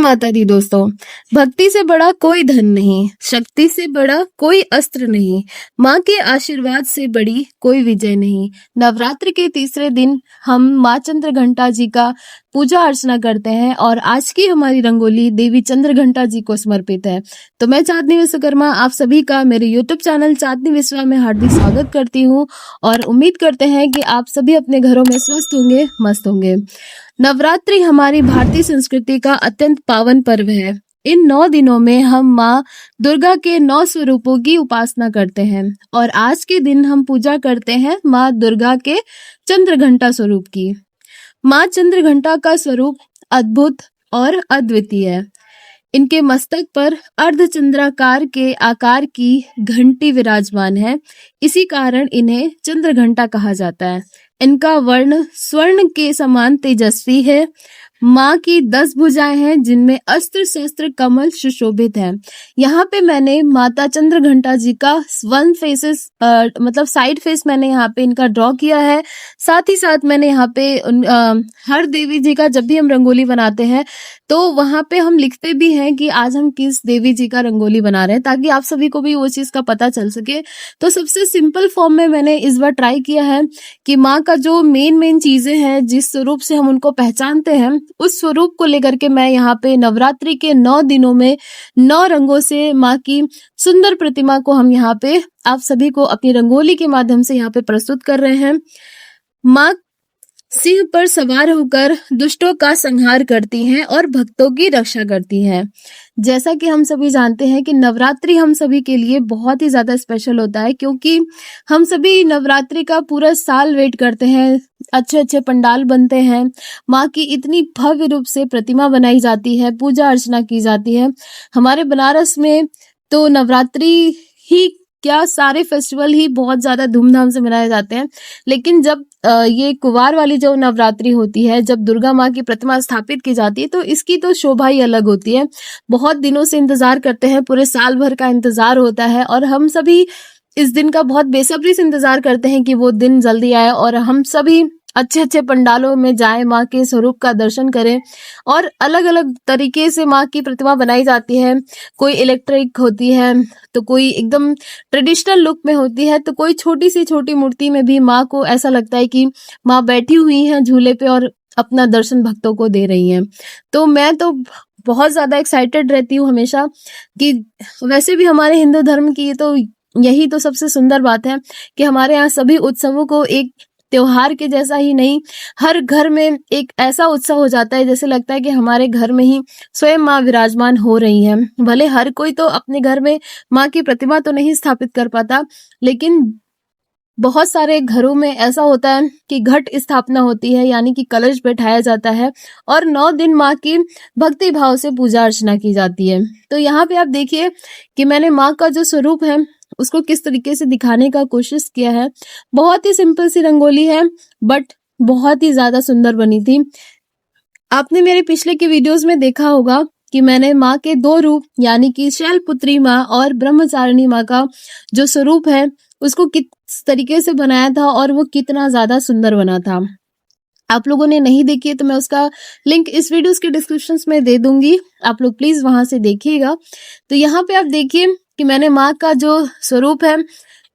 माता दी दोस्तों। भक्ति से बड़ा कोई धन नहीं, शक्ति से बड़ा कोई अस्त्र नहीं, माँ के आशीर्वाद से बड़ी कोई विजय नहीं। नवरात्र के तीसरे दिन हम माँ चंद्रघंटा जी का पूजा अर्चना करते हैं और आज की हमारी रंगोली देवी चंद्रघंटा जी को समर्पित है। तो मैं चांदनी विश्वकर्मा आप सभी का मेरे यूट्यूब चैनल चांदनी विश्वा में हार्दिक स्वागत करती हूँ और उम्मीद करते हैं कि आप सभी अपने घरों में स्वस्थ होंगे, मस्त होंगे। नवरात्रि हमारी भारतीय संस्कृति का अत्यंत पावन पर्व है। इन 9 दिनों में हम माँ दुर्गा के 9 स्वरूपों की उपासना करते हैं और आज के दिन हम पूजा करते हैं माँ दुर्गा के चंद्रघंटा स्वरूप की। माँ चंद्रघंटा का स्वरूप अद्भुत और अद्वितीय है। इनके मस्तक पर अर्धचंद्राकार के आकार की घंटी विराजमान है, इसी कारण इन्हें चंद्रघंटा कहा जाता है। इनका वर्ण स्वर्ण के समान तेजस्वी है। माँ की 10 भुजाएं हैं जिनमें अस्त्र शस्त्र कमल सुशोभित है। यहाँ पे मैंने माता चंद्रघंटा जी का वन फेसेस मतलब साइड फेस मैंने यहाँ पे इनका ड्रॉ किया है। साथ ही साथ मैंने यहाँ पे हर देवी जी का जब भी हम रंगोली बनाते हैं तो वहां पे हम लिखते भी हैं कि आज हम किस देवी जी का रंगोली बना रहे हैं, ताकि आप सभी को भी वो चीज का पता चल सके। तो सबसे सिंपल फॉर्म में मैंने इस बार ट्राई किया है कि माँ का जो मेन चीजें हैं, जिस स्वरूप से हम उनको पहचानते हैं, उस स्वरूप को लेकर के मैं यहाँ पे नवरात्रि के 9 दिनों में 9 रंगों से माँ की सुंदर प्रतिमा को हम यहाँ पे आप सभी को अपनी रंगोली के माध्यम से यहाँ पे प्रस्तुत कर रहे हैं। माँ सिंह पर सवार होकर दुष्टों का संहार करती हैं और भक्तों की रक्षा करती हैं। जैसा कि हम सभी जानते हैं कि नवरात्रि हम सभी के लिए बहुत ही ज्यादा स्पेशल होता है, क्योंकि हम सभी नवरात्रि का पूरा साल वेट करते हैं। अच्छे अच्छे पंडाल बनते हैं, माँ की इतनी भव्य रूप से प्रतिमा बनाई जाती है, पूजा अर्चना की जाती है। हमारे बनारस में तो नवरात्रि ही क्या सारे फेस्टिवल ही बहुत ज्यादा धूमधाम से मनाए जाते हैं। लेकिन जब ये कुवार वाली जो नवरात्रि होती है, जब दुर्गा माँ की प्रतिमा स्थापित की जाती है, तो इसकी तो शोभा ही अलग होती है। बहुत दिनों से इंतजार करते हैं, पूरे साल भर का इंतजार होता है और हम सभी इस दिन का बहुत बेसब्री से इंतजार करते हैं कि वो दिन जल्दी आए और हम सभी अच्छे अच्छे पंडालों में जाएं, माँ के स्वरूप का दर्शन करें। और अलग अलग तरीके से माँ की प्रतिमा बनाई जाती है। कोई इलेक्ट्रिक होती है, तो कोई एकदम ट्रेडिशनल लुक में होती है, तो कोई छोटी सी छोटी मूर्ति में भी माँ को ऐसा लगता है कि माँ बैठी हुई हैं झूले पे और अपना दर्शन भक्तों को दे रही हैं। तो मैं तो बहुत ज्यादा एक्साइटेड रहती हूँ हमेशा कि वैसे भी हमारे हिंदू धर्म की तो यही तो सबसे सुंदर बात है कि हमारे यहाँ सभी उत्सवों को एक त्योहार के जैसा ही नहीं, हर घर में एक ऐसा उत्सव हो जाता है जैसे लगता है कि हमारे घर में ही स्वयं माँ विराजमान हो रही हैं। भले हर कोई तो अपने घर में माँ की प्रतिमा तो नहीं स्थापित कर पाता, लेकिन बहुत सारे घरों में ऐसा होता है कि घट स्थापना होती है, यानी कि कलश बैठाया जाता है और 9 दिन माँ की भक्ति भाव से पूजा अर्चना की जाती है। तो यहाँ पे आप देखिए कि मैंने माँ का जो स्वरूप है उसको किस तरीके से दिखाने का कोशिश किया है। बहुत ही सिंपल सी रंगोली है, बट बहुत ही ज्यादा सुंदर बनी थी। आपने मेरे पिछले के वीडियोस में देखा होगा कि मैंने माँ के 2 रूप यानी कि शैलपुत्री माँ और ब्रह्मचारिणी माँ का जो स्वरूप है उसको किस तरीके से बनाया था और वो कितना ज्यादा सुंदर बना था। आप लोगों ने नहीं देखी है तो मैं उसका लिंक इस वीडियोस के डिस्क्रिप्शन में दे दूंगी, आप लोग प्लीज वहां से देखिएगा। तो यहाँ पे आप देखिए कि मैंने माँ का जो स्वरूप है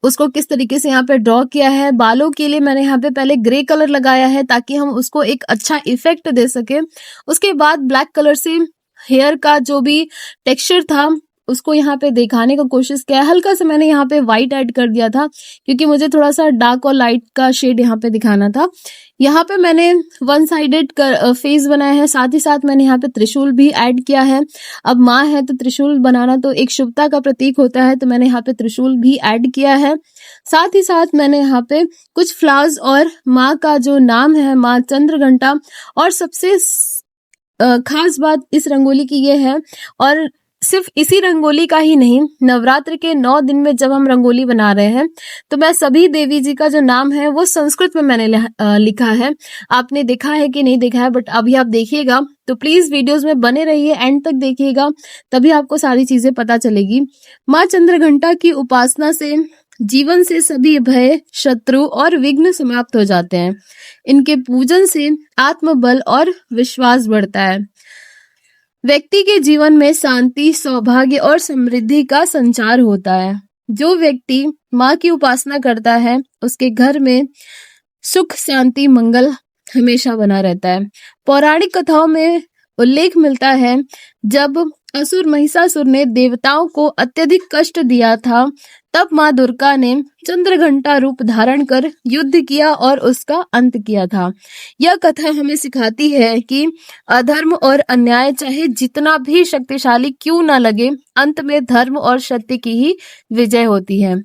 उसको किस तरीके से यहाँ पे ड्रॉ किया है। बालों के लिए मैंने यहाँ पे पहले ग्रे कलर लगाया है ताकि हम उसको एक अच्छा इफेक्ट दे सके। उसके बाद ब्लैक कलर से हेयर का जो भी टेक्सचर था उसको यहाँ पे दिखाने का कोशिश किया है। हल्का सा मैंने यहाँ पे व्हाइट ऐड कर दिया था क्योंकि मुझे थोड़ा सा डार्क और लाइट का शेड यहाँ पे दिखाना था। यहाँ पे मैंने 1 साइडेड फेस बनाया है, साथ ही साथ मैंने यहाँ पे त्रिशूल भी ऐड किया है। अब माँ है तो त्रिशूल बनाना तो एक शुभता का प्रतीक होता है, तो मैंने यहाँ पे त्रिशूल भी ऐड किया है। साथ ही साथ मैंने यहाँ पे कुछ फ्लावर्स और माँ का जो नाम है माँ चंद्रघंटा, और सबसे खास बात इस रंगोली की ये है, और सिर्फ इसी रंगोली का ही नहीं, नवरात्र के 9 दिन में जब हम रंगोली बना रहे हैं तो मैं सभी देवी जी का जो नाम है वो संस्कृत में मैंने लिखा है। आपने देखा है कि नहीं देखा है, बट अभी आप देखिएगा तो प्लीज वीडियोस में बने रहिए, एंड तक देखिएगा, तभी आपको सारी चीजें पता चलेगी। माँ चंद्रघंटा की उपासना से जीवन से सभी भय, शत्रु और विघ्न समाप्त हो जाते हैं। इनके पूजन से आत्मबल और विश्वास बढ़ता है। व्यक्ति के जीवन में शांति, सौभाग्य और समृद्धि का संचार होता है। जो व्यक्ति माँ की उपासना करता है, उसके घर में सुख, शांति, मंगल हमेशा बना रहता है। पौराणिक कथाओं में उल्लेख मिलता है, जब असुर महिषासुर ने देवताओं को अत्यधिक कष्ट दिया था, तब माँ दुर्गा ने चंद्रघंटा रूप धारण कर युद्ध किया और उसका अंत किया था। यह कथा हमें सिखाती है कि अधर्म और अन्याय चाहे जितना भी शक्तिशाली क्यों ना लगे, अंत में धर्म और सत्य की ही विजय होती है।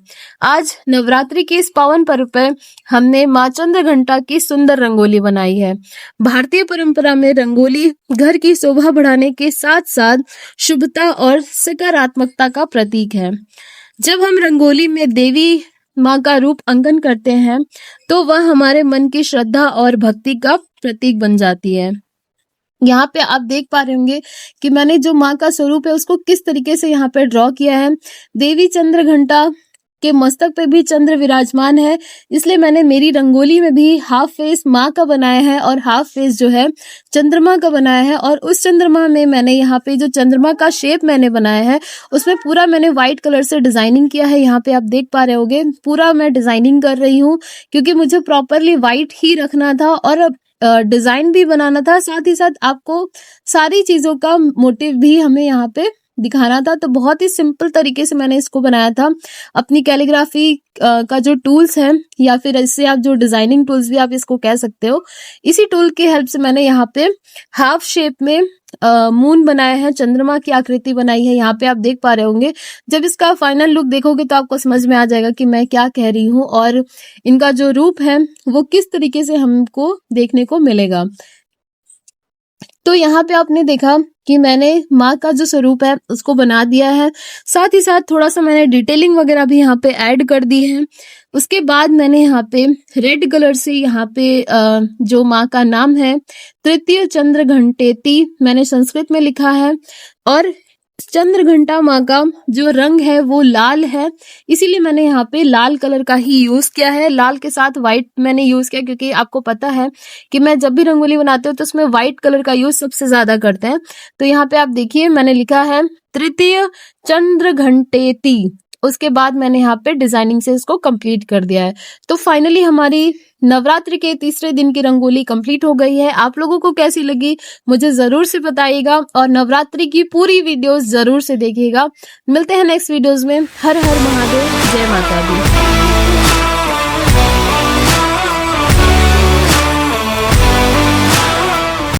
आज नवरात्रि के इस पावन पर्व पर हमने माँ चंद्रघंटा की सुंदर रंगोली बनाई है। भारतीय परंपरा में रंगोली घर की शोभा बढ़ाने के साथ साथ शुभता और सकारात्मकता का प्रतीक है। जब हम रंगोली में देवी माँ का रूप अंकन करते हैं, तो वह हमारे मन की श्रद्धा और भक्ति का प्रतीक बन जाती है। यहाँ पे आप देख पा रहे होंगे कि मैंने जो माँ का स्वरूप है उसको किस तरीके से यहाँ पे ड्रॉ किया है। देवी चंद्रघंटा के मस्तक पे भी चंद्र विराजमान है, इसलिए मैंने मेरी रंगोली में भी हाफ फेस माँ का बनाया है और हाफ फेस जो है चंद्रमा का बनाया है। और उस चंद्रमा में मैंने यहाँ पे जो चंद्रमा का शेप मैंने बनाया है, उसमें पूरा मैंने व्हाइट कलर से डिजाइनिंग किया है। यहाँ पे आप देख पा रहे होगे, पूरा मैं डिजाइनिंग कर रही हूँ क्योंकि मुझे प्रॉपरली व्हाइट ही रखना था और डिजाइन भी बनाना था, साथ ही साथ आपको सारी चीजों का मोटिव भी हमें यहाँ पे दिखाना था। तो बहुत ही सिंपल तरीके से मैंने इसको बनाया था। अपनी कैलीग्राफी का जो टूल्स है, या फिर इससे आप जो डिजाइनिंग टूल्स भी आप इसको कह सकते हो, इसी टूल की हेल्प से मैंने यहाँ पे हाफ शेप में मून बनाया है, चंद्रमा की आकृति बनाई है। यहाँ पे आप देख पा रहे होंगे, जब इसका फाइनल लुक देखोगे तो आपको समझ में आ जाएगा कि मैं क्या कह रही हूँ और इनका जो रूप है वो किस तरीके से हमको देखने को मिलेगा। तो यहाँ पे आपने देखा कि मैंने माँ का जो स्वरूप है उसको बना दिया है, साथ ही साथ थोड़ा सा मैंने डिटेलिंग वगैरह भी यहाँ पे ऐड कर दी है। उसके बाद मैंने यहाँ पे रेड कलर से यहाँ पे जो माँ का नाम है तृतीय चंद्र घंटेती मैंने संस्कृत में लिखा है, और चंद्रघंटा माँ का जो रंग है वो लाल है, इसीलिए मैंने यहाँ पे लाल कलर का ही यूज किया है। लाल के साथ व्हाइट मैंने यूज किया क्योंकि आपको पता है कि मैं जब भी रंगोली बनाती हूँ तो उसमें व्हाइट कलर का यूज सबसे ज्यादा करते हैं। तो यहाँ पे आप देखिए मैंने लिखा है तृतीय चंद्र घंटेती, उसके बाद मैंने यहाँ पे डिजाइनिंग से इसको कंप्लीट कर दिया है। तो फाइनली हमारी नवरात्रि के तीसरे दिन की रंगोली कंप्लीट हो गई है। आप लोगों को कैसी लगी मुझे जरूर से बताइएगा और नवरात्रि की पूरी वीडियोस जरूर से देखिएगा। मिलते हैं नेक्स्ट वीडियोस में। हर हर महादेव, जय माता दी।